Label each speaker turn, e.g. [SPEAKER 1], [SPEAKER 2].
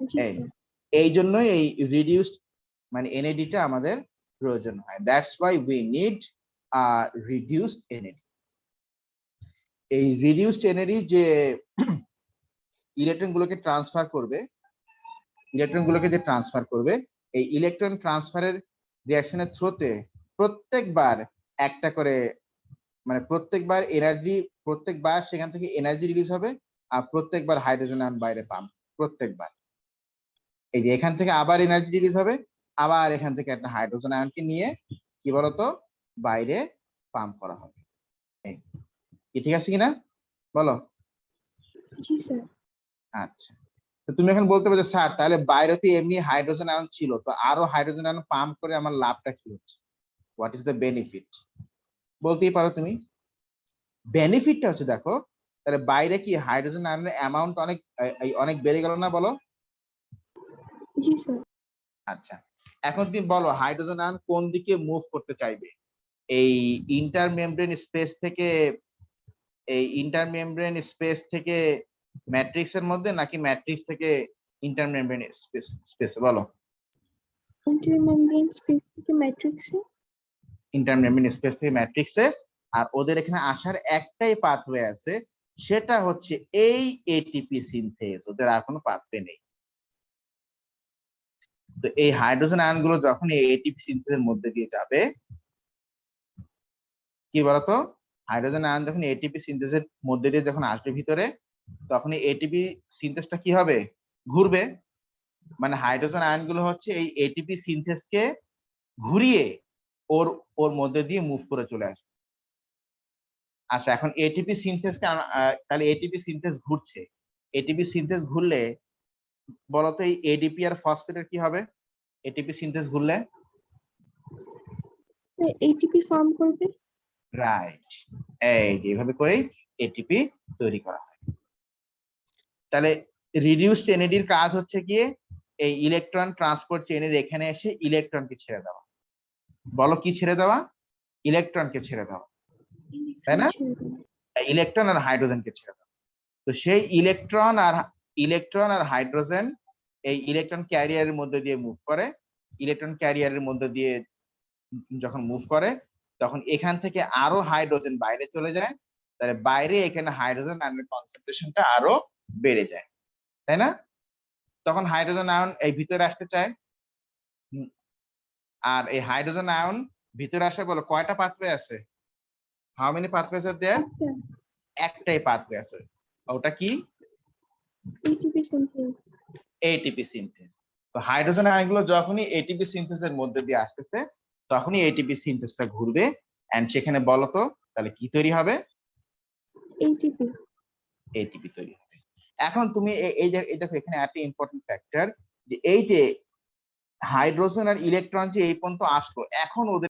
[SPEAKER 1] জি
[SPEAKER 2] এই
[SPEAKER 1] স্যার।
[SPEAKER 2] এই জন্যই এই রিডিউসড মানে এনএডিটা আমাদের প্রয়োজন হয়। That's why we need reduced NAD. এই রিডিউসড এনএডি যে ইলেকট্রনগুলোকে ট্রান্সফার করবে, এই ইলেকট্রন ট্রান্সফারের রিঅ্যাকশনের থ্রুতে প্রত্যেকবার একটা করে মানে প্রত্যেকবার সেখান থেকে এনার্জি রিলিজ হবে, আর প্রত্যেকবার হাইড্রোজেন আয়ন বাইরে পাম্প, প্রত্যেকবার এই যে এখান থেকে আবার এনার্জি রিলিজ হবে, আবার এখান থেকে একটা হাইড্রোজেন আয়নকে নিয়ে কি বলতো বাইরে পাম্প করা হবে। কি ঠিক আছে কিনা বলো?
[SPEAKER 1] জি স্যার।
[SPEAKER 2] আচ্ছা, তো তুমি এখন বলতে পারো স্যার তাহলে বাইরেতে এমনি হাইড্রোজেন আয়ন ছিল, তো আরো হাইড্রোজেন আয়ন পাম্প করে আমার লাভটা কি হচ্ছে? What is the benefit? বলতেই পারো তুমি। বেনিফিটটা হচ্ছে দেখো, তাহলে বাইরে কি হাইড্রোজেন আয়নের অ্যামাউন্ট অনেক বেড়ে গেল না বলো?
[SPEAKER 1] জি স্যার।
[SPEAKER 2] আচ্ছা, এখন তুমি বলো হাইড্রোজেন আয়ন কোন দিকে মুভ করতে চাইবে? এই ইন্টারমেমব্রেন স্পেস থেকে ম্যাট্রিক্সের মধ্যে, নাকি ম্যাট্রিক্স থেকে ইন্টারমেমব্রেন স্পেস বলো?
[SPEAKER 1] ইন্টারমেমব্রেন স্পেস থেকে ম্যাট্রিক্সে।
[SPEAKER 2] ইন্টারমেমব্রেন স্পেস থেকে ম্যাট্রিক্সে। আর ওদের এখানে আসার একটাই পাথওয়ে আছে, সেটা হচ্ছে এই এটিপি সিনথেস, ওদের আর কোনো পাথওয়ে নেই। তো এই হাইড্রোজেন আয়ন গুলো যখন এই এটিপি সিনথেসের মধ্যে দিয়ে যাবে, কি বলতো হাইড্রোজেন আয়ন যখন এটিপি সিনথেসের মধ্যে দিয়ে যখন আসবে ভিতরে, তখন এই এটিপি সিনথেসটা কি হবে? ঘুরবে। মানে হাইড্রোজেন আয়ন গুলো হচ্ছে এই এটিপি সিনথেসকে ঘুরিয়ে ওর ওর মধ্যে দিয়ে মুভ করে চলে আসবে। আচ্ছা, এখন এটিপি সিনথেস তাহলে এটিপি সিনথেস ঘুরছে, এটিপি সিনথেস ঘুরলে বলতো এই এডিপি আর ফসফেটের কি হবে? এটিপি সিনথেস ঘুরলে
[SPEAKER 1] স্যার এটিপি ফর্ম করবে।
[SPEAKER 2] রাইট, এই যেভাবে করে এটিপি তৈরি করা হয়। তাহলে রিডিউসড এনএডির কাজ হচ্ছে গিয়ে এই ইলেকট্রন ট্রান্সপোর্ট চেইনের এখানে এসে ইলেকট্রনকে ছেড়ে দেওয়া। বলো কি ছেড়ে দেওয়া? ইলেকট্রনকে ছেড়ে দেওয়া, তাই না? ইলেকট্রন আর হাইড্রোজেনকে ছেড়ে দেওয়া। তো সেই ইলেকট্রন আর হাইড্রোজেন এই ইলেকট্রন ক্যারিয়ারের মধ্যে দিয়ে মুভ করে। ইলেকট্রন ক্যারিয়ারের মধ্যে দিয়ে যখন মুভ করে, তখন এখান থেকে আরো হাইড্রোজেন বাইরে চলে যায়, তাহলে বাইরে এখানে হাইড্রোজেন আয়নের কনসেন্ট্রেশনটা আরো বেড়ে যায়, তাই না? তখন হাইড্রোজেন আয়ন এই ভিতরে আসতে চায়। আর এই হাইড্রোজেন আয়ন ভিতরে আসে, বলো কয়টা পাথওয়ে আছে? How many pathways are there? একটাই পাথওয়ে আছে, ওটা কি?
[SPEAKER 1] ATP synthase.
[SPEAKER 2] ATP synthase. তো হাইড্রোজেন আয়নগুলো যখনই এটিপি সিনথেসের মধ্যে দিয়ে আসতেছে, তখনই এটিপি সিনথেসটা ঘুরবে, এন্ড সেখানে বলতো তাহলে কি তৈরি হবে? এটিপি তৈরি হবে। এখন তুমি এই দেখো এখানে একটা ইম্পর্টেন্ট ফ্যাক্টর, যে এই যে হাইড্রোজেন আর ইলেকট্রন যে এই পর্যন্ত আসলো, এখন ওদের